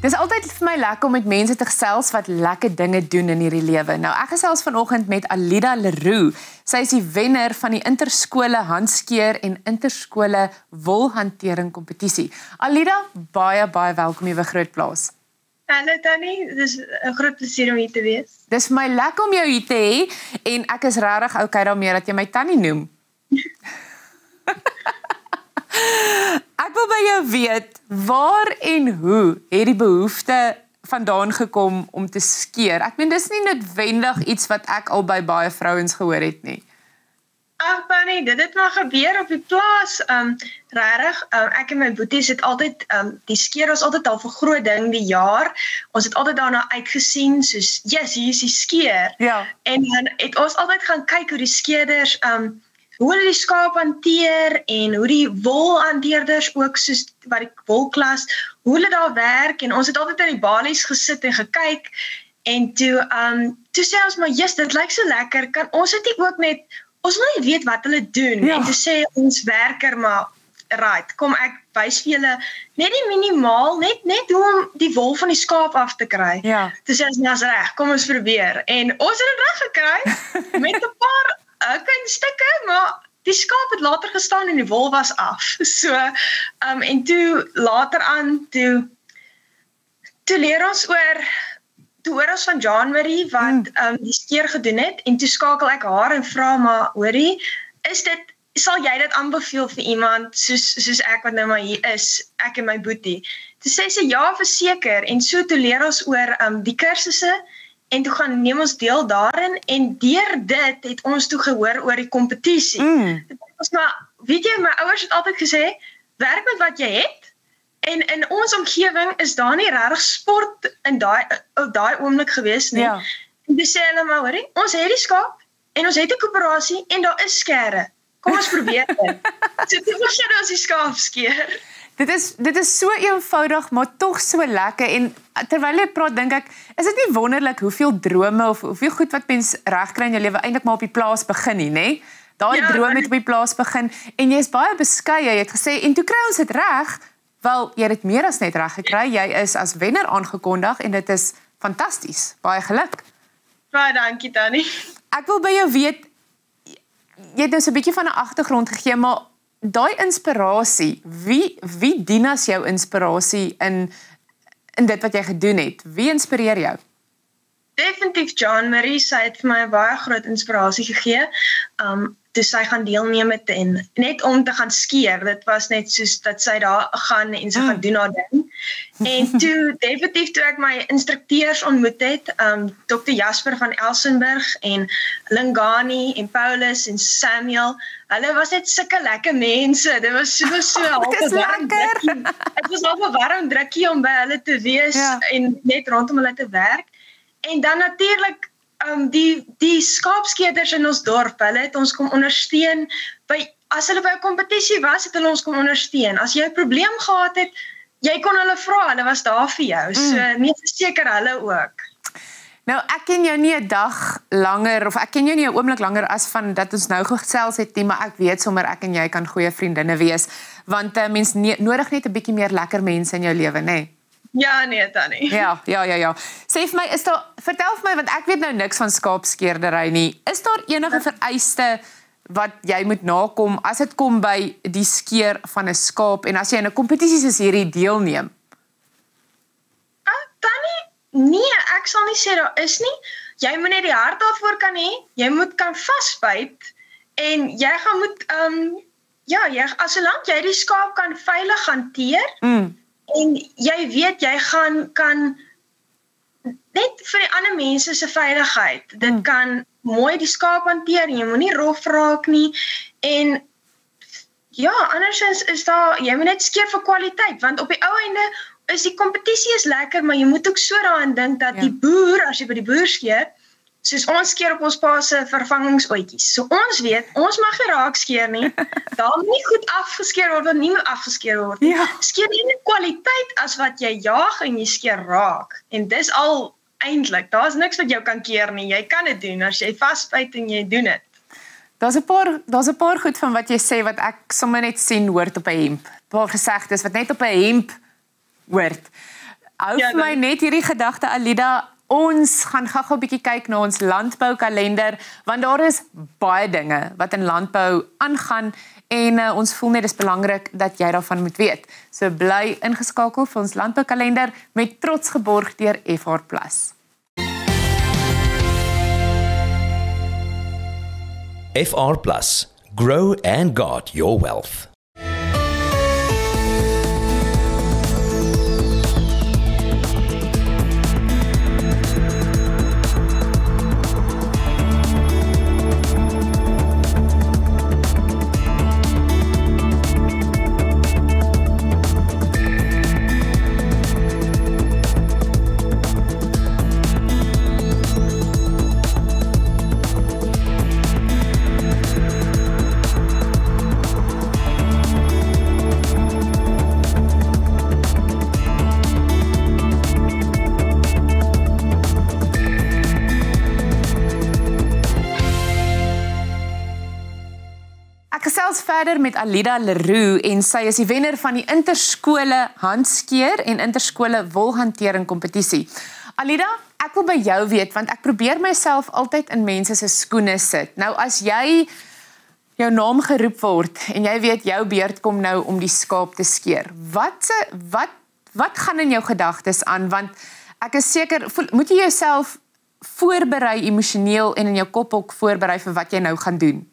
Dis altyd vir my lekker om met mense te gesels wat lekker dinge doen in hierdie lewe. Nou, ek gesels vanoggend met Alida Leroux. Sy is die wenner van die interskole handskeer en interskole wolhantering kompetisie. Alida, baie welkom hier by Groot Plaas. Hallo Tannie, dis 'n groot plesier om hier te wees. Dis vir my lekker om jou hier te hê en ek is regtig okay daarmee dat jy my Tannie noem. Ek wil by jou weet, waar en hoe het die behoefte vandaan gekom om te skeer? Ek meen, dis nie noodwendig iets wat ek al by baie vrouens gehoor het nie. Ag Tannie, dit het maar gebeur op die plaas. Regtig, ek en my boeties het altyd, die skeer was altyd al 'n groot ding die jaar. Ons het altyd daarna uitgesien, soos, yes, hier is die skeer. Ja. En dan het ons altyd gaan kyk hoe die skeerders, hoe hulle die skaap hanteer en hoe die wolhanteerders ook soos by die wolklas, hoe hulle daar werk en ons het altyd aan die balies gesit en gekyk en toe sê ons maar, yes, dit lyk so lekker, kan ons het nie ook net, ons wil nie weet wat hulle doen en toe sê ons werker maar, right, kom ek wys vir julle net die minimaal, net hoe om die wol van die skaap af te kry. Ja. Toe sê ons, nou is reg, kom ons probeer en ons het dit reg gekry met 'n paar kunststukke, maar die skaap het later gestaan en die wol was af. So, en toe later aan, toe leer ons toe hoor ons van Jean-Marie wat die skeer gedoen het, en toe skakel ek haar en vra maar, hoorie, sal jy dit aanbeveel vir iemand soos ek wat nou maar hier is, ek en my boetie? Toe sê sy ja, verseker, en so toe leer ons oor die kursusse, en toe gaan neem ons deel daarin, en deur dit het ons toe gehoor oor die kompetisie. Maar, weet jy, my ouers het altyd gesê, werk met wat jy het, en in ons omgewing is daar nie regtig sport in daai oomblik gewees nie. Ja. En toe sê hulle maar, hoorie, ons het die skaap, en ons het 'n koöperasie, en daar is skere. Kom ons probeer dit. So toe begin ons die skaap skeer. Dit is so eenvoudig, maar tog so lekker. En terwyl jy praat, dink ek, is dit nie wonderlik hoeveel drome of hoeveel goed wat mens regkry in jou lewe eintlik maar op die plaas begin nie, nê? Daai droom het op die plaas begin en jy is baie beskeie. Jy het gesê en toe kry ons dit reg. Wel, jy het dit meer as net reg gekry. Jy is as wenner aangekondig en dit is fantasties. Baie geluk. Baie dankie Tannie. Ek wil by jou weet, jy het nou so 'n bietjie van 'n agtergrond gegee, maar daai inspirasie, wie dien as jou inspirasie in dit wat jy gedoen het? Wie inspireer jou? Definitief Jean-Marie, sy het vir my 'n baie groot inspirasie gegee. Toe sy gaan deelneem het en net om te gaan skeer, dit was net soos dat sy daar gaan en sy gaan doen haar ding. En toe, definitief toe ek my instrukteurs ontmoet het, Dr. Jasper van Elsenburg en Lingani en Paulus en Samuel, hulle was net sulke lekker mense, dit was so half 'n warm drukkie. Het was half 'n warm drukkie om by hulle te wees en net rondom hulle te werk. En dan natuurlik die skaapskeerders in ons dorp, hulle het ons kom ondersteun, as hulle by 'n kompetisie was, het hulle ons kom ondersteun. As jy 'n probleem gehad het, jy kon hulle vra, hulle was daar vir jou. So, nee, verseker hulle ook. Nou, ek ken jou nie 'n dag langer, of ek ken jou nie 'n oomblik langer as van dat ons nou gesels het nie, maar ek weet sommer ek en jy kan goeie vriendinne wees, want mens nodig net 'n bietjie meer lekker mense in jou lewe, nê? Ja, nee, Tannie. Ja. Sê vir my, vertel vir my, want ek weet nou niks van skaapskeerdery nie. Is daar enige vereiste wat jy moet nakom as dit kom by die skeer van 'n skaap en as jy in 'n kompetisie soos hierdie deelneem? Tannie, nee, ek sal nie sê daar is nie. Jy moet net die hart daarvoor kan hê. Jy moet kan vasbyt en jy gaan moet as solank jy die skaap kan veilig hanteer. En jy weet, jy kan net vir die ander mense se veiligheid, dit kan mooi die skaap hanteer, jy moet nie rof raak nie, en ja, andersins is daar, jy moet net skeer vir kwaliteit, want op die ou einde is die kompetisie is lekker, maar jy moet ook so daaraan dink dat die boer, as jy by die boer skeer, soos ons skeer op ons pa se vervangingsootjies. So ons weet, ons mag nie raak skeer nie. Daar moet nie goed afgeskeer word, of nie moet afgeskeer word nie. Skeer nie met kwaliteit as wat jy jaag en jy skeer raak. En dis al eintlik, daar's niks wat jou kan keer nie. Jy kan dit doen as jy vasbyt en jy doen dit. Daar's 'n paar goed van wat jy sê wat ek sommer net sien hoort op 'n hemp. 'n Paar gesegdes wat net op 'n hemp hoort. Hou vir my net hierdie gedagte, Alida, ons gaan gou-gou 'n bietjie kyk na ons landboukalender, want daar is baie dinge wat in landbou aangaan en ons voel net dis belangrik dat jy daarvan moet weet. So bly ingeskakel vir ons landboukalender met trots geborg deur FR+. FR+, grow and guard your wealth. Verder met Alida Leroux en sy is die wenner van die interskole handskeer en interskole wolhantering kompetisie. Alida, ek wil by jou weet, want ek probeer myself altyd in mense se skoene sit. Nou as jy jou naam geroep word en jy weet jou beurt kom nou om die skaap te skeer. Wat gaan in jou gedagtes aan? Want ek is seker, moet jy jouself voorberei emosioneel en in jou kop ook voorberei vir wat jy nou gaan doen?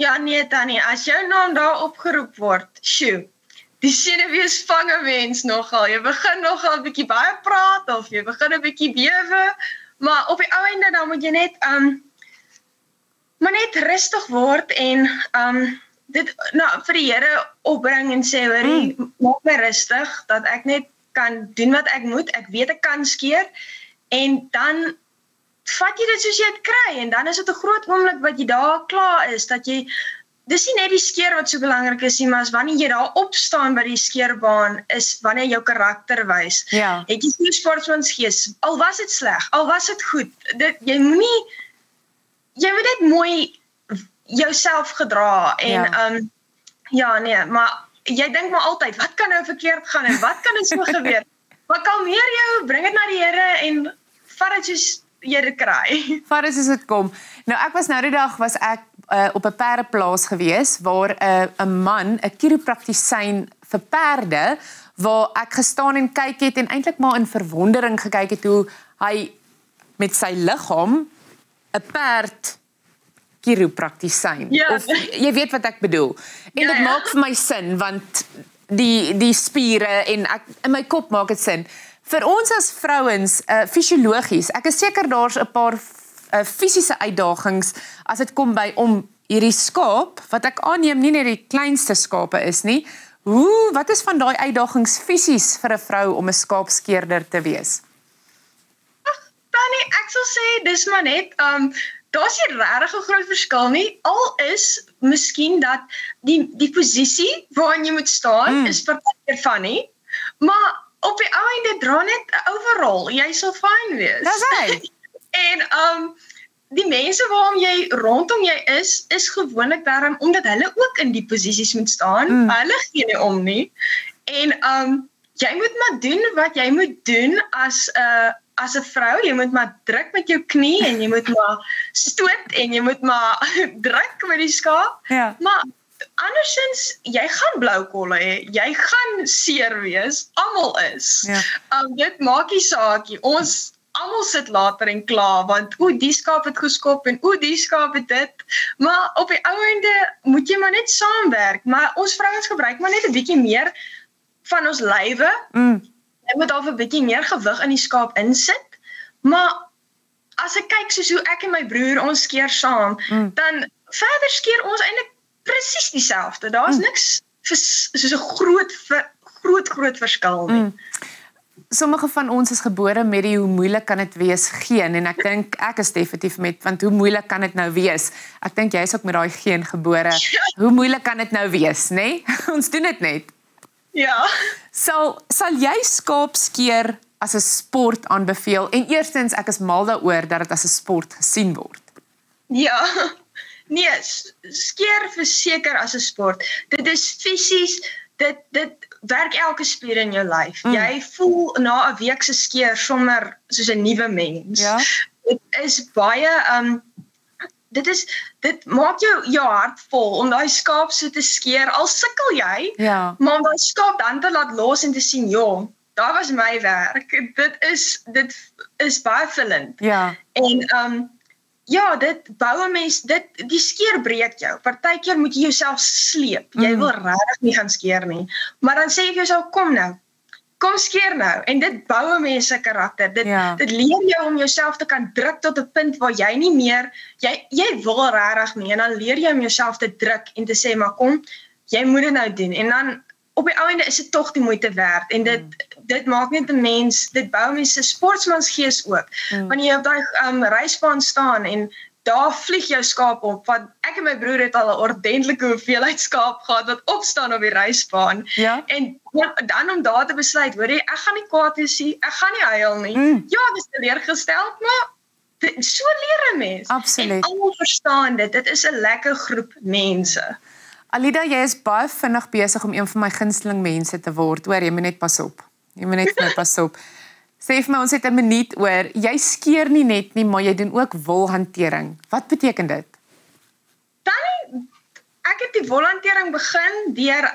Ja, nee Tannie, as jou naam daar opgeroep word, die senuwees vang 'n mens nogal. Jy begin nogal 'n bietjie baie praat of jy begin 'n bietjie bewe, maar op die ou einde dan moet jy net maar net rustig word en dit vir die Here opbring en sê, hoorie, maak my rustig dat ek net kan doen wat ek moet. Ek weet ek kan skeer en dan vat jy dit soos jy het kry en dan is dit 'n groot oomblik wat jy daar klaar is, dat jy, dis nie net die skeer wat so belangrik is nie, maar as wanneer jy daar opstaan by die skeerbaan, is wanneer jou karakter wys. Ja. Het jy so sportsmansgees, al was dit sleg, al was dit goed, jy moet net mooi jouself gedra en nee, maar jy dink maar altyd, wat kan nou verkeerd gaan en wat kan so gebeur? Maar kalmeer jou, bring dit na die Here en vat dit soos jy dit kry. Vat dit soos dit kom. Nou ek was nou die dag op 'n perdeplaas gewees waar 'n man, 'n chiropraktisyn vir perde, waar ek gestaan en kyk het en eintlik maar in verwondering gekyk het hoe hy met sy liggaam 'n perd chiropraktisyn. Ja. Of jy weet wat ek bedoel. En dit maak vir my sin want die spiere en in my kop maak dit sin. Vir ons as vrouens, fisiologies, ek is seker daar's 'n paar fisiese uitdagings as dit kom by om hierdie skaap, wat ek aanneem nie net die kleinste skape is nie, wat is van daai uitdagings fisies vir 'n vrou om 'n skaapskeerder te wees? Tannie, ek sal sê, dis maar net, daar's nie regtig 'n groot verskil nie, al is miskien dat die posisie waarin jy moet staan, is partykeer funny, maar op die ou einde dra net 'n overall, jy sal fyn wees. Dis hy. En die mense rondom jy is gewoonlik daarom, omdat hulle ook in die posisies moet staan, hulle gee nie om nie. En jy moet maar doen wat jy moet doen as 'n vrou, jy moet maar druk met jou knie en jy moet maar stoot en jy moet maar druk met die skaap. Ja. Maar andersins, jy gaan blou kolle hê, jy gaan seer wees, almal is. Ja. Dit maak nie saakie, ons almal sit later en kla, want die skaap het geskop en die skaap het dit, maar op die ou einde moet jy maar net saamwerk, maar ons vrouens gebruik maar net 'n bietjie meer van ons lywe, jy moet daar 'n bietjie meer gewig in die skaap insit, maar as ek kyk soos hoe ek en my broer ons skeer saam, dan verder skeer ons eintlik presies dieselfde. Daar is niks soos 'n groot verskil nie. Sommige van ons is gebore met die hoe moeilik kan dit wees geen en ek dink ek is definitief met, want hoe moeilik kan dit nou wees? Ek dink jy is ook met daai geen gebore. Hoe moeilik kan dit nou wees, nê? Ons doen dit net. Ja. Sal jy skaapskeer as 'n sport aanbeveel? En eerstens, ek is mal daaroor dat dit as 'n sport gesien word. Ja. Nee, skeer verseker as 'n sport. Dit is fisies, dit werk elke spier in jou lyf. Jy voel na 'n week se skeer sommer soos 'n nuwe mens. Ja. Dit is baie dit maak jou hart vol om daai skaap so te skeer. Al sukkel jy, Ja. maar om daai skaap dan te laat los en te sien, ja, daar was my werk. Dit is baie vullend. Ja. En ja, dit bou 'n mens, die skeer breek jou. Partykeer moet jy jouself sleep. Jy wil regtig nie gaan skeer nie. Maar dan sê jy vir jouself, kom skeer nou. En dit bou 'n mens se karakter. Dit leer jou om jouself te kan druk tot 'n punt waar jy nie meer, jy wil regtig nie. En dan leer jy om jouself te druk en te sê, maar kom, jy moet dit nou doen. En dan op die einde is dit tog die moeite werd. En dit maak net 'n mens, dit bou mense se sportsmansgees ook. Wanneer jy op daai reisbaan staan en daar vlieg jou skaap op, want ek en my broer het al 'n ordentlike hoeveelheid skaap gehad wat opstaan op die reisbaan. Ja. En dan om daar te besluit, hoor jy, ek gaan nie kwaad wees nie, ek gaan nie huil nie. Ja, dis teleurgesteld, maar so leer 'n mens. Absoluut. En almal verstaan dit is 'n lekker groep mense. Alida, jy is baie vinnig besig om een van my gunsteling mense te word. Hoor, jy moet net pas op. Jy moet net vir my pas op. Sê vir my, ons het 'n minuut oor. Jy skeer nie net nie, maar jy doen ook wolhantering. Wat beteken dit? Tannie, ek het die wolhantering begin deur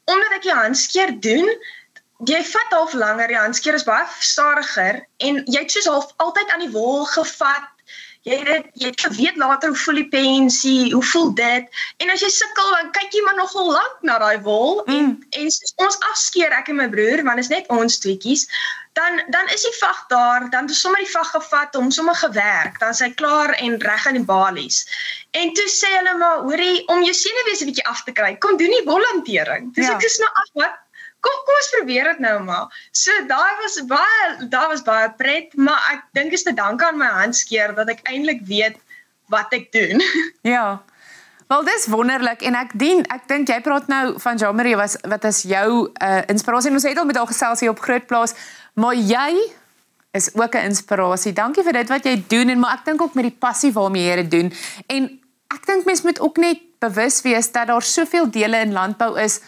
omdat ek die handskeer doen, jy vat half langer, die handskeer is baie stadiger en jy het soos half altyd aan die wol gevat. Jy het geweet later hoe voel die pensie, hoe voel dit, en as jy sukkel, dan kyk jy maar nogal lank na daai wol, en soos ons afskeer, ek en my broer, want is net ons tweekies, dan is die vag daar, dan is sommer die vag gevat, om sommer gewerk, dan is hy klaar en reg aan die balies. En toe sê hulle maar, hoorie, om jou senuwees 'n bietjie af te kry, kom doen die wolhantering. Dus ek is nou af, wat? Kom ons probeer dit nou maar. So daar was baie pret, maar ek dink is te danke aan my handskeer dat ek eintlik weet wat ek doen. Ja. Wel, dis wonderlik en ek dink jy praat nou van Jean-Marie wat is jou inspirasie. Ons het al met haar gesels hier op Grootplaas, maar jy is ook 'n inspirasie. Dankie vir dit wat jy doen en maar ek dink ook met die passie waarmee jy dit doen. En ek dink mens moet ook net bewus wees dat daar soveel dele in landbou is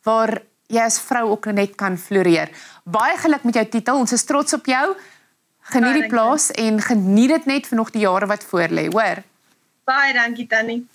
waar jy as vrou ook net kan floreer. Baie geluk met jou titel. Ons is trots op jou. Geniet die plaas en geniet dit net vir nog die jare wat voor lê, hoor. Baie dankie Tannie.